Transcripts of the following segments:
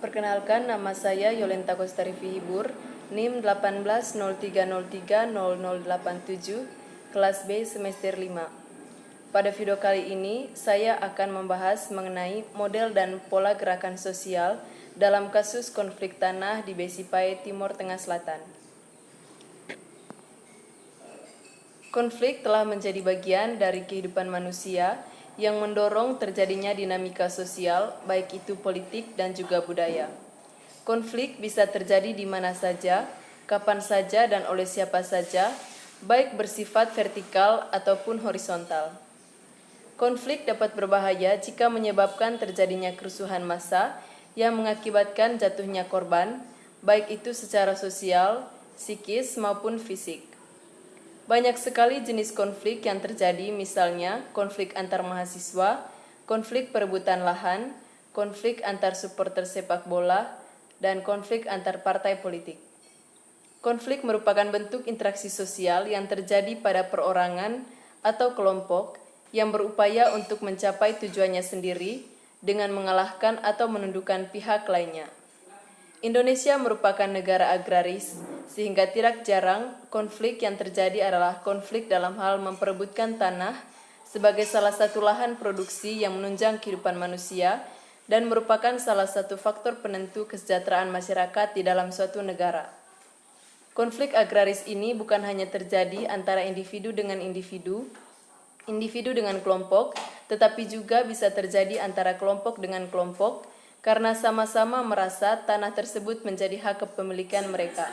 Perkenalkan, nama saya Yolenta Kostari Fihibur, NIM 1803030087, kelas B semester 5. Pada video kali ini, saya akan membahas mengenai model dan pola gerakan sosial dalam kasus konflik tanah di Besipae, Timor Tengah Selatan. Konflik telah menjadi bagian dari kehidupan manusia yang mendorong terjadinya dinamika sosial, baik itu politik dan juga budaya. Konflik bisa terjadi di mana saja, kapan saja, dan oleh siapa saja, baik bersifat vertikal ataupun horizontal. Konflik dapat berbahaya jika menyebabkan terjadinya kerusuhan massa yang mengakibatkan jatuhnya korban, baik itu secara sosial, psikis, maupun fisik. Banyak sekali jenis konflik yang terjadi, misalnya konflik antar mahasiswa, konflik perebutan lahan, konflik antar supporter sepak bola, dan konflik antar partai politik. Konflik merupakan bentuk interaksi sosial yang terjadi pada perorangan atau kelompok yang berupaya untuk mencapai tujuannya sendiri dengan mengalahkan atau menundukkan pihak lainnya. Indonesia merupakan negara agraris, sehingga tidak jarang konflik yang terjadi adalah konflik dalam hal memperebutkan tanah sebagai salah satu lahan produksi yang menunjang kehidupan manusia dan merupakan salah satu faktor penentu kesejahteraan masyarakat di dalam suatu negara. Konflik agraris ini bukan hanya terjadi antara individu dengan individu dengan kelompok, tetapi juga bisa terjadi antara kelompok dengan kelompok, karena sama-sama merasa tanah tersebut menjadi hak kepemilikan mereka.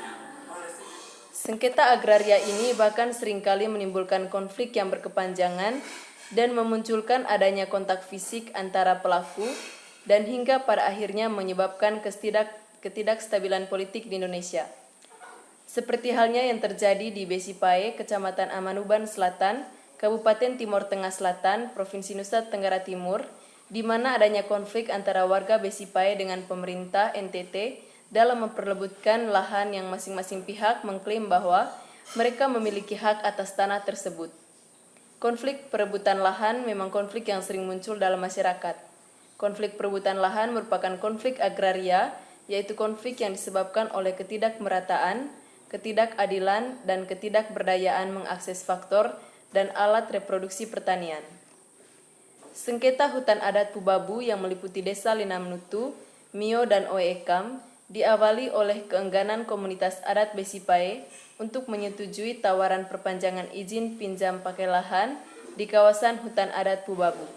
Sengketa agraria ini bahkan seringkali menimbulkan konflik yang berkepanjangan dan memunculkan adanya kontak fisik antara pelaku dan hingga pada akhirnya menyebabkan ketidakstabilan politik di Indonesia. Seperti halnya yang terjadi di Besipae, Kecamatan Amanuban Selatan, Kabupaten Timor Tengah Selatan, Provinsi Nusa Tenggara Timur, di mana adanya konflik antara warga Besipae dengan pemerintah NTT dalam memperebutkan lahan yang masing-masing pihak mengklaim bahwa mereka memiliki hak atas tanah tersebut. Konflik perebutan lahan memang konflik yang sering muncul dalam masyarakat. Konflik perebutan lahan merupakan konflik agraria, yaitu konflik yang disebabkan oleh ketidakmerataan, ketidakadilan, dan ketidakberdayaan mengakses faktor dan alat reproduksi pertanian. Sengketa hutan adat Pubabu yang meliputi desa Linamnutu, Mio, dan Oekam diawali oleh keengganan komunitas adat Besipae untuk menyetujui tawaran perpanjangan izin pinjam pakai lahan di kawasan hutan adat Pubabu.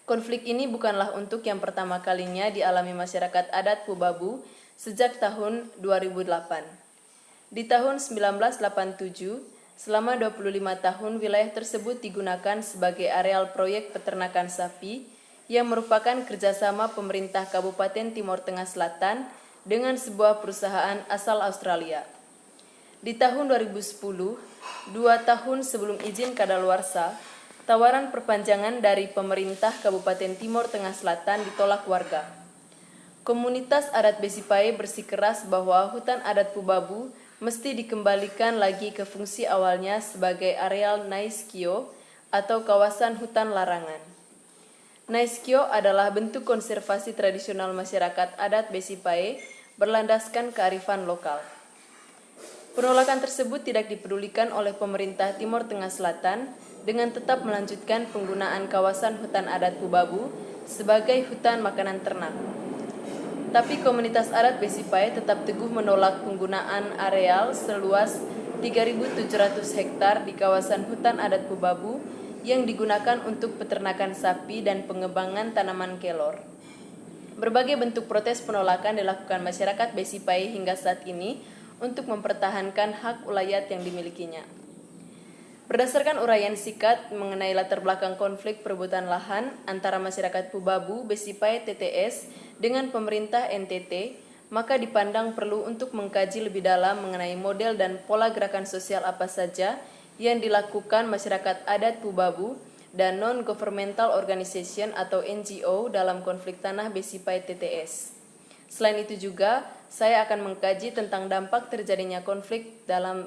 Konflik ini bukanlah untuk yang pertama kalinya dialami masyarakat adat Pubabu sejak tahun 2008. Di tahun 1987, selama 25 tahun, wilayah tersebut digunakan sebagai areal proyek peternakan sapi yang merupakan kerjasama pemerintah Kabupaten Timor Tengah Selatan dengan sebuah perusahaan asal Australia. Di tahun 2010, 2 tahun sebelum izin kadaluarsa, tawaran perpanjangan dari pemerintah Kabupaten Timor Tengah Selatan ditolak warga. Komunitas adat Besipae bersikeras bahwa hutan adat Pubabu mesti dikembalikan lagi ke fungsi awalnya sebagai areal Naiskio atau kawasan hutan larangan. Naiskio adalah bentuk konservasi tradisional masyarakat adat Besipae berlandaskan kearifan lokal. Penolakan tersebut tidak dipedulikan oleh pemerintah Timor Tengah Selatan dengan tetap melanjutkan penggunaan kawasan hutan adat Pubabu sebagai hutan makanan ternak. Tapi komunitas adat Besipae tetap teguh menolak penggunaan areal seluas 3.700 hektar di kawasan hutan adat Pubabu yang digunakan untuk peternakan sapi dan pengembangan tanaman kelor. Berbagai bentuk protes penolakan dilakukan masyarakat Besipae hingga saat ini untuk mempertahankan hak ulayat yang dimilikinya. Berdasarkan uraian singkat mengenai latar belakang konflik perebutan lahan antara masyarakat Pubabu, Besipae, TTS dengan pemerintah NTT, maka dipandang perlu untuk mengkaji lebih dalam mengenai model dan pola gerakan sosial apa saja yang dilakukan masyarakat adat Pubabu dan non-governmental organization atau NGO dalam konflik tanah Besipae TTS. Selain itu juga, saya akan mengkaji tentang dampak terjadinya konflik dalam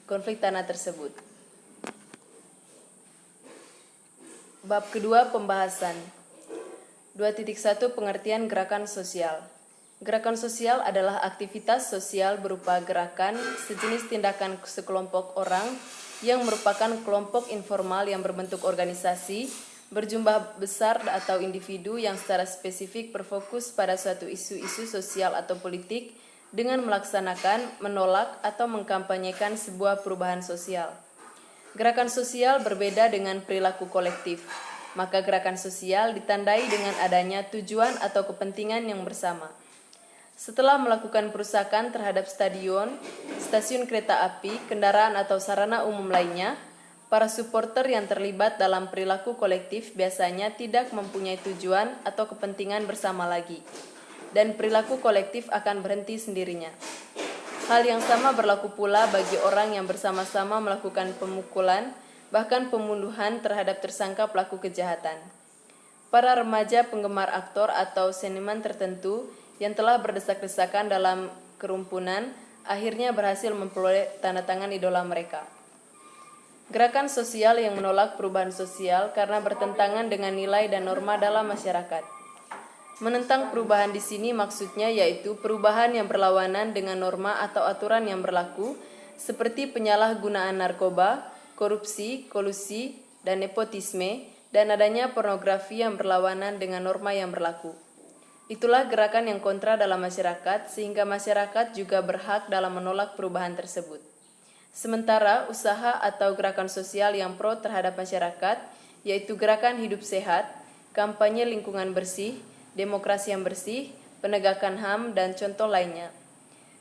konflik tanah tersebut. Bab kedua, pembahasan. 2.1 Pengertian gerakan sosial. Gerakan sosial adalah aktivitas sosial berupa gerakan, sejenis tindakan sekelompok orang yang merupakan kelompok informal yang berbentuk organisasi, berjumlah besar atau individu yang secara spesifik berfokus pada suatu isu-isu sosial atau politik dengan melaksanakan, menolak, atau mengkampanyekan sebuah perubahan sosial. Gerakan sosial berbeda dengan perilaku kolektif, maka gerakan sosial ditandai dengan adanya tujuan atau kepentingan yang bersama. Setelah melakukan perusakan terhadap stadion, stasiun kereta api, kendaraan atau sarana umum lainnya, para supporter yang terlibat dalam perilaku kolektif biasanya tidak mempunyai tujuan atau kepentingan bersama lagi, dan perilaku kolektif akan berhenti sendirinya. Hal yang sama berlaku pula bagi orang yang bersama-sama melakukan pemukulan, bahkan pembunuhan terhadap tersangka pelaku kejahatan. Para remaja penggemar aktor atau seniman tertentu yang telah berdesak-desakan dalam kerumpunan akhirnya berhasil memperoleh tanda tangan idola mereka. Gerakan sosial yang menolak perubahan sosial karena bertentangan dengan nilai dan norma dalam masyarakat. Menentang perubahan di sini maksudnya yaitu perubahan yang berlawanan dengan norma atau aturan yang berlaku, seperti penyalahgunaan narkoba, korupsi, kolusi, dan nepotisme, dan adanya pornografi yang berlawanan dengan norma yang berlaku. Itulah gerakan yang kontra dalam masyarakat, sehingga masyarakat juga berhak dalam menolak perubahan tersebut. Sementara usaha atau gerakan sosial yang pro terhadap masyarakat, yaitu gerakan hidup sehat, kampanye lingkungan bersih, demokrasi yang bersih, penegakan HAM, dan contoh lainnya.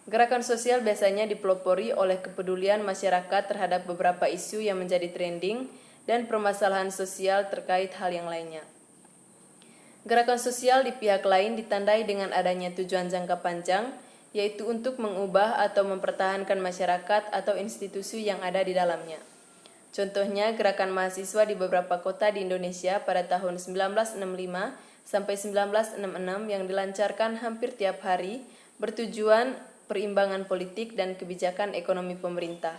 Gerakan sosial biasanya dipelopori oleh kepedulian masyarakat terhadap beberapa isu yang menjadi trending dan permasalahan sosial terkait hal yang lainnya. Gerakan sosial di pihak lain ditandai dengan adanya tujuan jangka panjang, yaitu untuk mengubah atau mempertahankan masyarakat atau institusi yang ada di dalamnya. Contohnya, gerakan mahasiswa di beberapa kota di Indonesia pada tahun 1965 sampai 1966 yang dilancarkan hampir tiap hari bertujuan perimbangan politik dan kebijakan ekonomi pemerintah.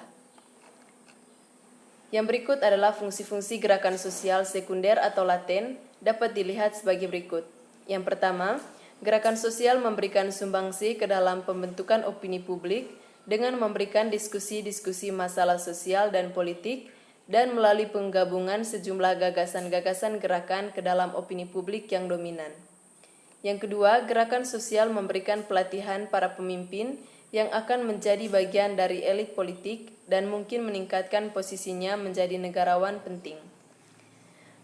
Yang berikut adalah fungsi-fungsi gerakan sosial sekunder atau laten dapat dilihat sebagai berikut. Yang pertama, gerakan sosial memberikan sumbangsi ke dalam pembentukan opini publik dengan memberikan diskusi-diskusi masalah sosial dan politik dan melalui penggabungan sejumlah gagasan-gagasan gerakan ke dalam opini publik yang dominan. Yang kedua, gerakan sosial memberikan pelatihan para pemimpin yang akan menjadi bagian dari elit politik dan mungkin meningkatkan posisinya menjadi negarawan penting.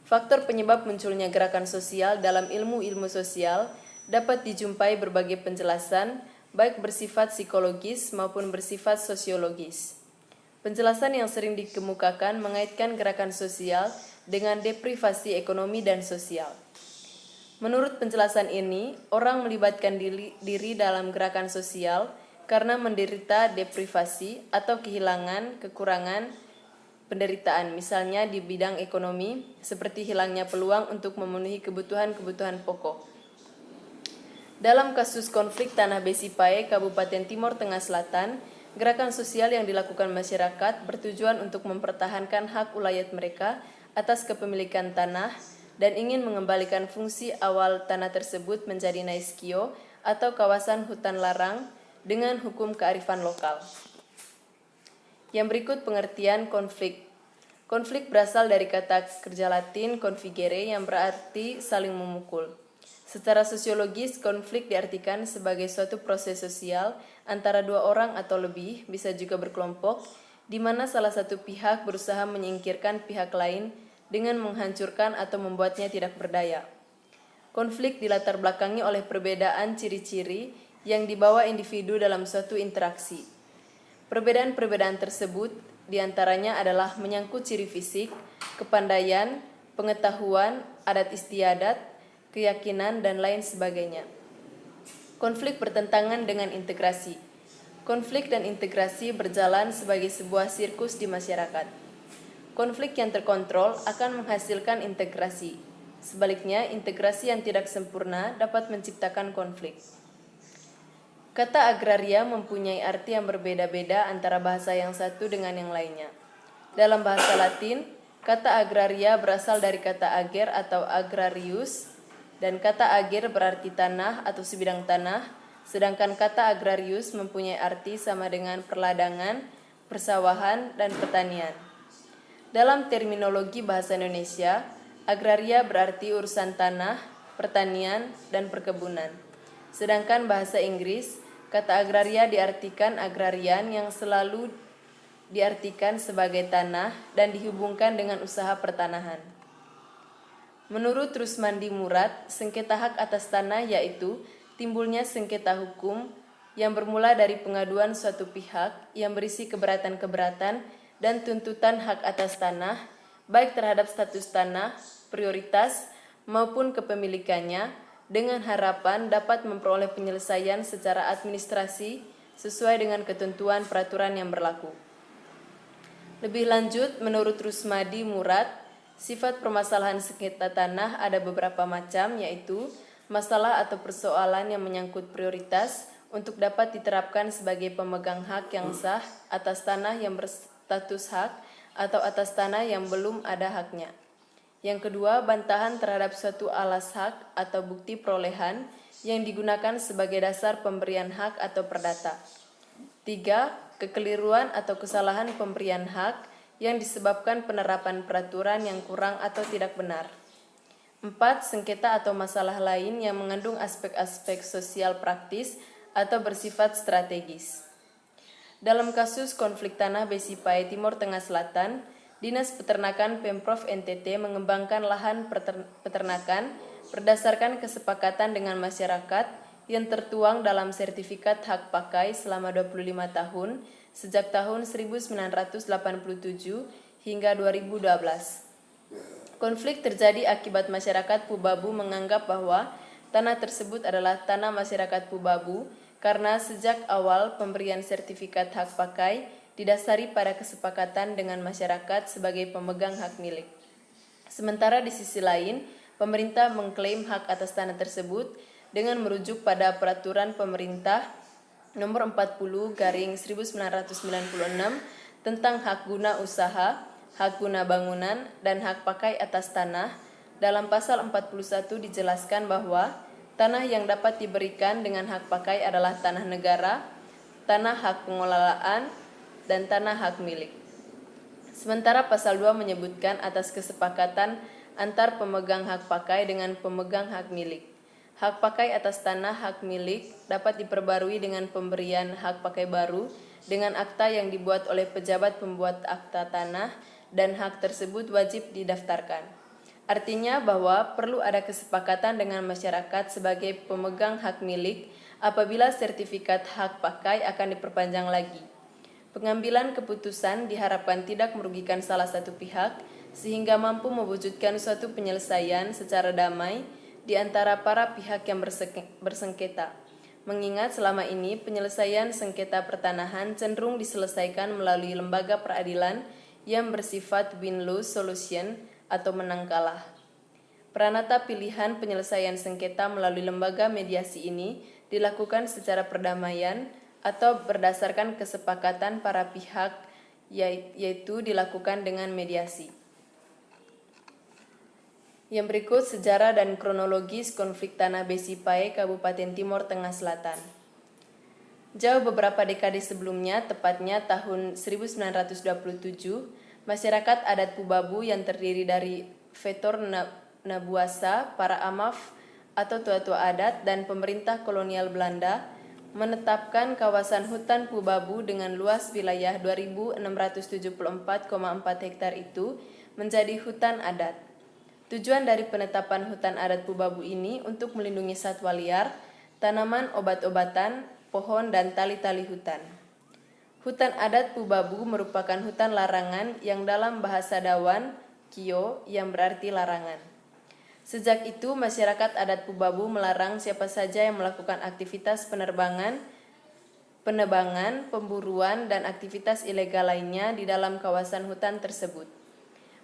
Faktor penyebab munculnya gerakan sosial dalam ilmu-ilmu sosial dapat dijumpai berbagai penjelasan, baik bersifat psikologis maupun bersifat sosiologis. Penjelasan yang sering dikemukakan mengaitkan gerakan sosial dengan deprivasi ekonomi dan sosial. Menurut penjelasan ini, orang melibatkan diri dalam gerakan sosial karena menderita deprivasi atau kehilangan, kekurangan, penderitaan, misalnya di bidang ekonomi, seperti hilangnya peluang untuk memenuhi kebutuhan-kebutuhan pokok. Dalam kasus konflik Tanah Besipae, Kabupaten Timor Tengah Selatan, gerakan sosial yang dilakukan masyarakat bertujuan untuk mempertahankan hak ulayat mereka atas kepemilikan tanah dan ingin mengembalikan fungsi awal tanah tersebut menjadi naiskio atau kawasan hutan larang dengan hukum kearifan lokal. Yang berikut pengertian konflik. Konflik berasal dari kata kerja Latin configere yang berarti saling memukul. Secara sosiologis, konflik diartikan sebagai suatu proses sosial antara dua orang atau lebih, bisa juga berkelompok, di mana salah satu pihak berusaha menyingkirkan pihak lain dengan menghancurkan atau membuatnya tidak berdaya. Konflik dilatar belakangi oleh perbedaan ciri-ciri yang dibawa individu dalam suatu interaksi. Perbedaan-perbedaan tersebut diantaranya adalah menyangkut ciri fisik, kepandaian, pengetahuan, adat istiadat, keyakinan, dan lain sebagainya. Konflik bertentangan dengan integrasi. Konflik dan integrasi berjalan sebagai sebuah sirkus di masyarakat. Konflik yang terkontrol akan menghasilkan integrasi. Sebaliknya, integrasi yang tidak sempurna dapat menciptakan konflik. Kata agraria mempunyai arti yang berbeda-beda antara bahasa yang satu dengan yang lainnya. Dalam bahasa Latin, kata agraria berasal dari kata ager atau agrarius, dan kata ager berarti tanah atau sebidang tanah, sedangkan kata agrarius mempunyai arti sama dengan perladangan, persawahan, dan pertanian. Dalam terminologi bahasa Indonesia, agraria berarti urusan tanah, pertanian, dan perkebunan. Sedangkan bahasa Inggris, kata agraria diartikan agrarian yang selalu diartikan sebagai tanah dan dihubungkan dengan usaha pertanahan. Menurut Rusmandi Murad, sengketa hak atas tanah yaitu timbulnya sengketa hukum yang bermula dari pengaduan suatu pihak yang berisi keberatan-keberatan dan tuntutan hak atas tanah, baik terhadap status tanah, prioritas, maupun kepemilikannya, dengan harapan dapat memperoleh penyelesaian secara administrasi sesuai dengan ketentuan peraturan yang berlaku. Lebih lanjut, menurut Rusmadi Murad, sifat permasalahan sengketa tanah ada beberapa macam, yaitu masalah atau persoalan yang menyangkut prioritas untuk dapat diterapkan sebagai pemegang hak yang sah atas tanah yang berstatus hak atau atas tanah yang belum ada haknya. Yang kedua, bantahan terhadap suatu alas hak atau bukti perolehan yang digunakan sebagai dasar pemberian hak atau perdata. 3. Kekeliruan atau kesalahan pemberian hak yang disebabkan penerapan peraturan yang kurang atau tidak benar. 4. Sengketa atau masalah lain yang mengandung aspek-aspek sosial praktis atau bersifat strategis. Dalam kasus konflik tanah Besipae Timur Tengah Selatan, Dinas Peternakan Pemprov NTT mengembangkan lahan peternakan berdasarkan kesepakatan dengan masyarakat yang tertuang dalam sertifikat hak pakai selama 25 tahun sejak tahun 1987 hingga 2012. Konflik terjadi akibat masyarakat Pubabu menganggap bahwa tanah tersebut adalah tanah masyarakat Pubabu karena sejak awal pemberian sertifikat hak pakai didasari pada kesepakatan dengan masyarakat sebagai pemegang hak milik. Sementara di sisi lain, pemerintah mengklaim hak atas tanah tersebut dengan merujuk pada Peraturan Pemerintah Nomor 40/1996 tentang hak guna usaha, hak guna bangunan, dan hak pakai atas tanah. Dalam pasal 41 dijelaskan bahwa tanah yang dapat diberikan dengan hak pakai adalah tanah negara, tanah hak pengelolaan, dan tanah hak milik. Sementara pasal 2 menyebutkan atas kesepakatan antar pemegang hak pakai dengan pemegang hak milik. Hak pakai atas tanah hak milik dapat diperbarui dengan pemberian hak pakai baru dengan akta yang dibuat oleh pejabat pembuat akta tanah dan hak tersebut wajib didaftarkan. Artinya bahwa perlu ada kesepakatan dengan masyarakat sebagai pemegang hak milik apabila sertifikat hak pakai akan diperpanjang lagi. Pengambilan keputusan diharapkan tidak merugikan salah satu pihak sehingga mampu mewujudkan suatu penyelesaian secara damai di antara para pihak yang bersengketa. Mengingat selama ini penyelesaian sengketa pertanahan cenderung diselesaikan melalui lembaga peradilan yang bersifat win-lose solution atau menang kalah. Peranata pilihan penyelesaian sengketa melalui lembaga mediasi ini dilakukan secara perdamaian atau berdasarkan kesepakatan para pihak, yaitu dilakukan dengan mediasi. Yang berikut sejarah dan kronologis konflik tanah Besipae Kabupaten Timur Tengah Selatan. Jauh beberapa dekade sebelumnya, tepatnya tahun 1927, masyarakat adat Pubabu yang terdiri dari Vetor Nabuasa, para amaf atau tua-tua adat, dan pemerintah kolonial Belanda menetapkan kawasan hutan Pubabu dengan luas wilayah 2.674,4 hektar itu menjadi hutan adat. Tujuan dari penetapan hutan adat Pubabu ini untuk melindungi satwa liar, tanaman obat-obatan, pohon, dan tali-tali hutan. Hutan adat Pubabu merupakan hutan larangan yang dalam bahasa Dawan, Kio, yang berarti larangan. Sejak itu, masyarakat adat Pubabu melarang siapa saja yang melakukan aktivitas penebangan, pemburuan, dan aktivitas ilegal lainnya di dalam kawasan hutan tersebut.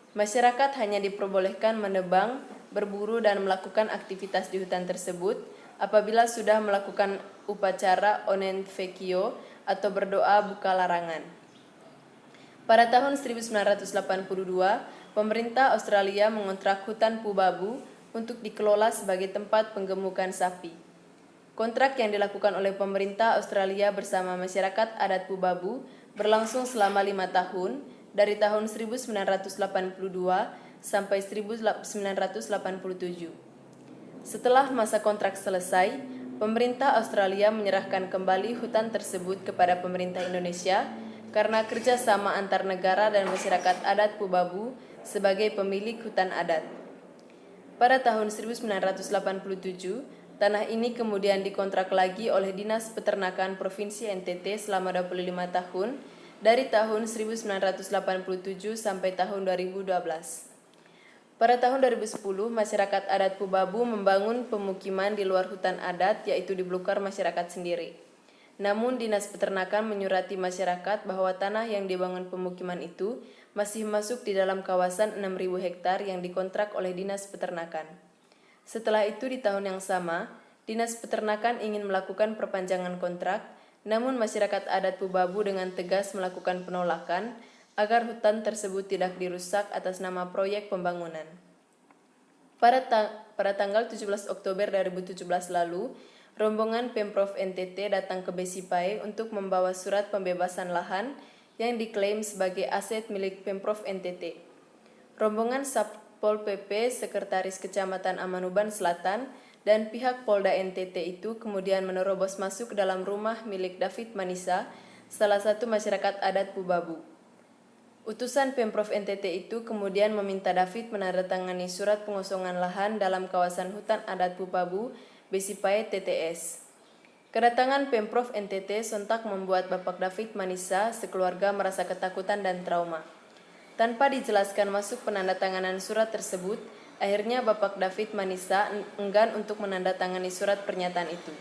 Masyarakat hanya diperbolehkan menebang, berburu, dan melakukan aktivitas di hutan tersebut apabila sudah melakukan upacara onen vekio atau berdoa buka larangan. Pada tahun 1982, pemerintah Australia mengontrak hutan Pubabu untuk dikelola sebagai tempat penggemukan sapi. Kontrak yang dilakukan oleh pemerintah Australia bersama masyarakat adat Pubabu berlangsung selama 5 tahun, dari tahun 1982 sampai 1987. Setelah masa kontrak selesai, pemerintah Australia menyerahkan kembali hutan tersebut kepada pemerintah Indonesia karena kerjasama antar negara dan masyarakat adat Pubabu sebagai pemilik hutan adat. Pada tahun 1987, tanah ini kemudian dikontrak lagi oleh Dinas Peternakan Provinsi NTT selama 25 tahun, dari tahun 1987 sampai tahun 2012. Pada tahun 2010, masyarakat adat Pubabu membangun pemukiman di luar hutan adat, yaitu di Blukar masyarakat sendiri. Namun Dinas Peternakan menyurati masyarakat bahwa tanah yang dibangun pemukiman itu masih masuk di dalam kawasan 6.000 hektar yang dikontrak oleh Dinas Peternakan. Setelah itu di tahun yang sama, Dinas Peternakan ingin melakukan perpanjangan kontrak, namun masyarakat adat Pubabu dengan tegas melakukan penolakan agar hutan tersebut tidak dirusak atas nama proyek pembangunan. Pada tanggal 17 Oktober 2017 lalu, rombongan Pemprov NTT datang ke Besipae untuk membawa surat pembebasan lahan yang diklaim sebagai aset milik Pemprov NTT. Rombongan Satpol PP, Sekretaris Kecamatan Amanuban Selatan, dan pihak Polda NTT itu kemudian menerobos masuk ke dalam rumah milik David Manisa, salah satu masyarakat adat Pubabu. Utusan Pemprov NTT itu kemudian meminta David menandatangani surat pengosongan lahan dalam kawasan hutan adat Pubabu, Besipae TTS. Kedatangan Pemprov NTT sontak membuat Bapak David Manisa sekeluarga merasa ketakutan dan trauma. Tanpa dijelaskan masuk penandatanganan surat tersebut, akhirnya Bapak David Manisa enggan untuk menandatangani surat pernyataan itu.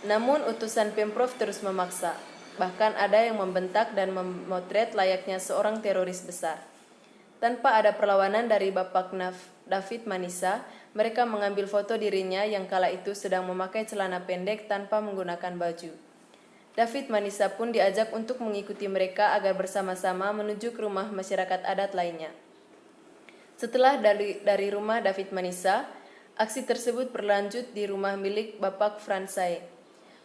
Namun utusan Pemprov terus memaksa, bahkan ada yang membentak dan memotret layaknya seorang teroris besar. Tanpa ada perlawanan dari Bapak David Manisa, mereka mengambil foto dirinya yang kala itu sedang memakai celana pendek tanpa menggunakan baju. David Manisa pun diajak untuk mengikuti mereka agar bersama-sama menuju ke rumah masyarakat adat lainnya. Setelah dari rumah David Manisa, aksi tersebut berlanjut di rumah milik Bapak Fransai.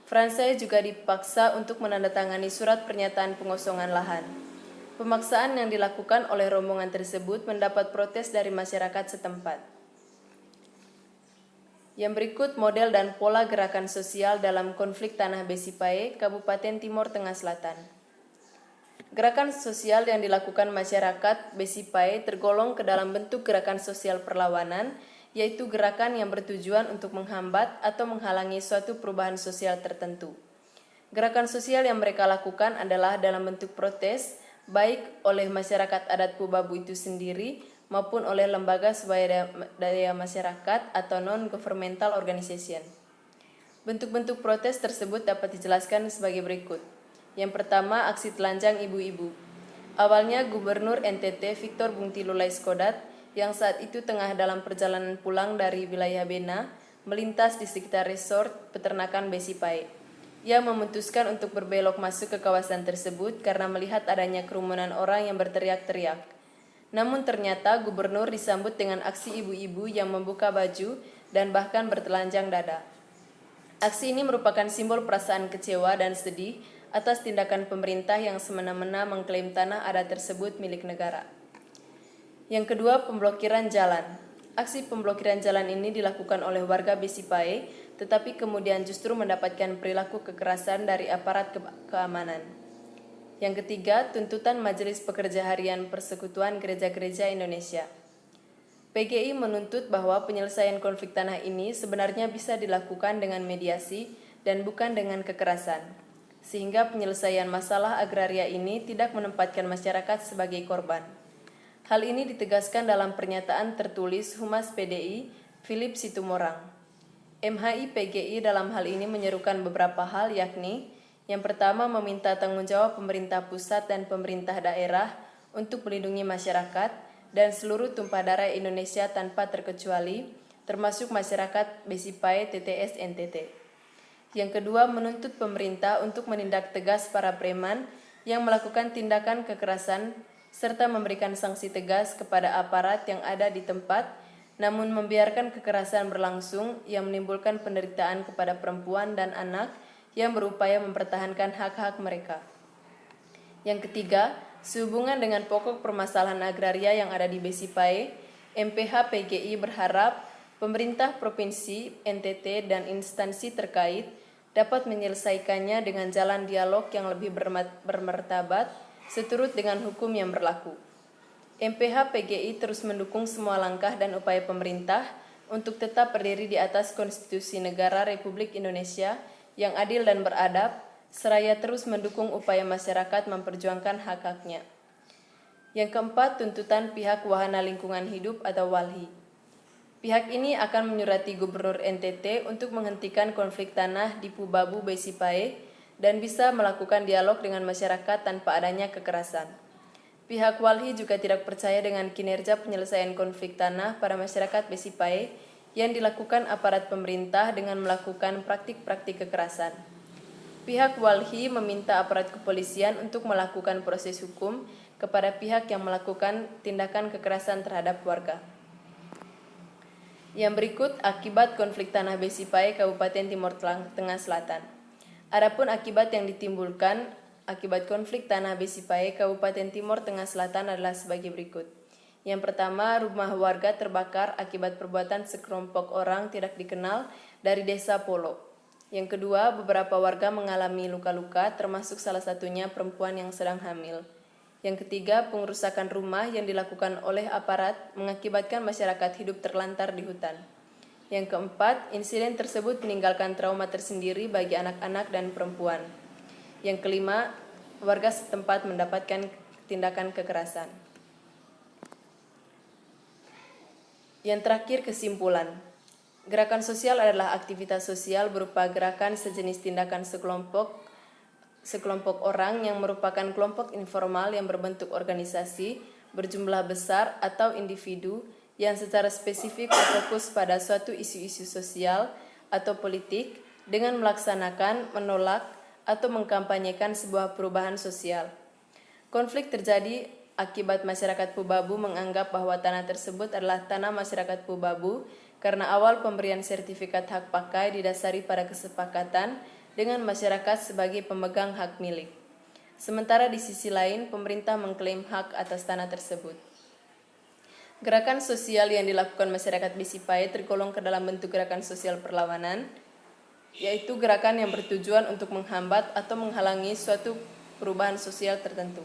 Fransai juga dipaksa untuk menandatangani surat pernyataan pengosongan lahan. Pemaksaan yang dilakukan oleh rombongan tersebut mendapat protes dari masyarakat setempat. Yang berikut model dan pola gerakan sosial dalam konflik tanah Besipae, Kabupaten Timor Tengah Selatan. Gerakan sosial yang dilakukan masyarakat Besipae tergolong ke dalam bentuk gerakan sosial perlawanan, yaitu gerakan yang bertujuan untuk menghambat atau menghalangi suatu perubahan sosial tertentu. Gerakan sosial yang mereka lakukan adalah dalam bentuk protes, baik oleh masyarakat adat Pubabu itu sendiri maupun oleh lembaga swadaya masyarakat atau non-governmental organization. Bentuk-bentuk protes tersebut dapat dijelaskan sebagai berikut. Yang pertama, aksi telanjang ibu-ibu. Awalnya Gubernur NTT Victor Bungtilulai Skodat yang saat itu tengah dalam perjalanan pulang dari wilayah Bena melintas di sekitar resort peternakan Besipae. Ia memutuskan untuk berbelok masuk ke kawasan tersebut karena melihat adanya kerumunan orang yang berteriak-teriak. Namun ternyata gubernur disambut dengan aksi ibu-ibu yang membuka baju dan bahkan bertelanjang dada. Aksi ini merupakan simbol perasaan kecewa dan sedih atas tindakan pemerintah yang semena-mena mengklaim tanah adat tersebut milik negara. Yang kedua, pemblokiran jalan. Aksi pemblokiran jalan ini dilakukan oleh warga Besipae, tetapi kemudian justru mendapatkan perilaku kekerasan dari aparat keamanan. Yang ketiga, tuntutan Majelis Pekerja Harian Persekutuan Gereja-Gereja Indonesia. PGI menuntut bahwa penyelesaian konflik tanah ini sebenarnya bisa dilakukan dengan mediasi dan bukan dengan kekerasan, sehingga penyelesaian masalah agraria ini tidak menempatkan masyarakat sebagai korban. Hal ini ditegaskan dalam pernyataan tertulis Humas PDI, Philip Situmorang. MHI PGI dalam hal ini menyerukan beberapa hal, yakni yang pertama, meminta tanggung jawab pemerintah pusat dan pemerintah daerah untuk melindungi masyarakat dan seluruh tumpah darah Indonesia tanpa terkecuali, termasuk masyarakat Besipae TTS NTT. Yang kedua, menuntut pemerintah untuk menindak tegas para preman yang melakukan tindakan kekerasan serta memberikan sanksi tegas kepada aparat yang ada di tempat namun membiarkan kekerasan berlangsung yang menimbulkan penderitaan kepada perempuan dan anak yang berupaya mempertahankan hak-hak mereka. Yang ketiga, sehubungan dengan pokok permasalahan agraria yang ada di Besipae, MPH PGI berharap pemerintah provinsi, NTT, dan instansi terkait dapat menyelesaikannya dengan jalan dialog yang lebih bermartabat seturut dengan hukum yang berlaku. MPH PGI terus mendukung semua langkah dan upaya pemerintah untuk tetap berdiri di atas konstitusi negara Republik Indonesia yang adil dan beradab, seraya terus mendukung upaya masyarakat memperjuangkan hak-haknya. Yang keempat, tuntutan pihak Wahana Lingkungan Hidup atau WALHI. Pihak ini akan menyurati Gubernur NTT untuk menghentikan konflik tanah di Pubabu Besipae dan bisa melakukan dialog dengan masyarakat tanpa adanya kekerasan. Pihak WALHI juga tidak percaya dengan kinerja penyelesaian konflik tanah pada masyarakat Besipae yang dilakukan aparat pemerintah dengan melakukan praktik-praktik kekerasan. Pihak WALHI meminta aparat kepolisian untuk melakukan proses hukum kepada pihak yang melakukan tindakan kekerasan terhadap warga. Yang berikut akibat konflik tanah Besipae Kabupaten Timur Tengah Selatan. Adapun akibat yang ditimbulkan akibat konflik tanah Besipae Kabupaten Timur Tengah Selatan adalah sebagai berikut. Yang pertama, rumah warga terbakar akibat perbuatan sekelompok orang tidak dikenal dari Desa Polo. Yang kedua, beberapa warga mengalami luka-luka termasuk salah satunya perempuan yang sedang hamil. Yang ketiga, pengerusakan rumah yang dilakukan oleh aparat mengakibatkan masyarakat hidup terlantar di hutan. Yang keempat, insiden tersebut meninggalkan trauma tersendiri bagi anak-anak dan perempuan. Yang kelima, warga setempat mendapatkan tindakan kekerasan. Yang terakhir, kesimpulan. Gerakan sosial adalah aktivitas sosial berupa gerakan sejenis tindakan sekelompok orang yang merupakan kelompok informal yang berbentuk organisasi, berjumlah besar atau individu yang secara spesifik berfokus pada suatu isu-isu sosial atau politik dengan melaksanakan, menolak, atau mengkampanyekan sebuah perubahan sosial. Konflik terjadi akibat masyarakat Pubabu menganggap bahwa tanah tersebut adalah tanah masyarakat Pubabu karena awal pemberian sertifikat hak pakai didasari pada kesepakatan dengan masyarakat sebagai pemegang hak milik. Sementara di sisi lain, pemerintah mengklaim hak atas tanah tersebut. Gerakan sosial yang dilakukan masyarakat Besipae tergolong ke dalam bentuk gerakan sosial perlawanan, yaitu gerakan yang bertujuan untuk menghambat atau menghalangi suatu perubahan sosial tertentu.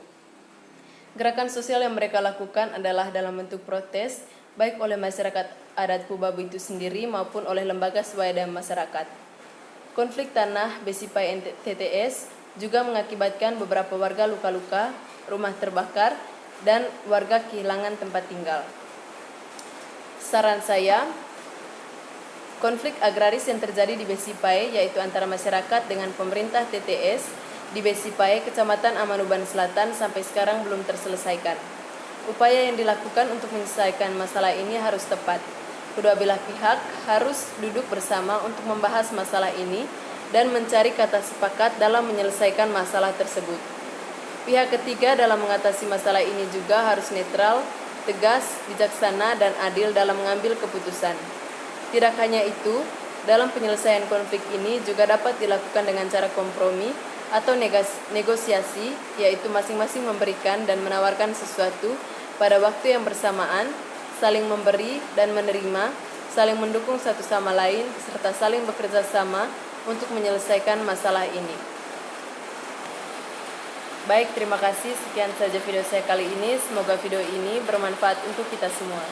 Gerakan sosial yang mereka lakukan adalah dalam bentuk protes, baik oleh masyarakat adat Pubabu itu sendiri maupun oleh lembaga swadaya masyarakat. Konflik tanah Besipae TTS juga mengakibatkan beberapa warga luka-luka, rumah terbakar, dan warga kehilangan tempat tinggal. Saran saya, konflik agraris yang terjadi di Besipae yaitu antara masyarakat dengan pemerintah TTS di Besipae, Kecamatan Amanuban Selatan sampai sekarang belum terselesaikan. Upaya yang dilakukan untuk menyelesaikan masalah ini harus tepat. Kedua belah pihak harus duduk bersama untuk membahas masalah ini dan mencari kata sepakat dalam menyelesaikan masalah tersebut. Pihak ketiga dalam mengatasi masalah ini juga harus netral, tegas, bijaksana, dan adil dalam mengambil keputusan. Tidak hanya itu, dalam penyelesaian konflik ini juga dapat dilakukan dengan cara kompromi atau negosiasi, yaitu masing-masing memberikan dan menawarkan sesuatu pada waktu yang bersamaan, saling memberi dan menerima, saling mendukung satu sama lain, serta saling bekerja sama untuk menyelesaikan masalah ini. Baik, terima kasih. Sekian saja video saya kali ini. Semoga video ini bermanfaat untuk kita semua.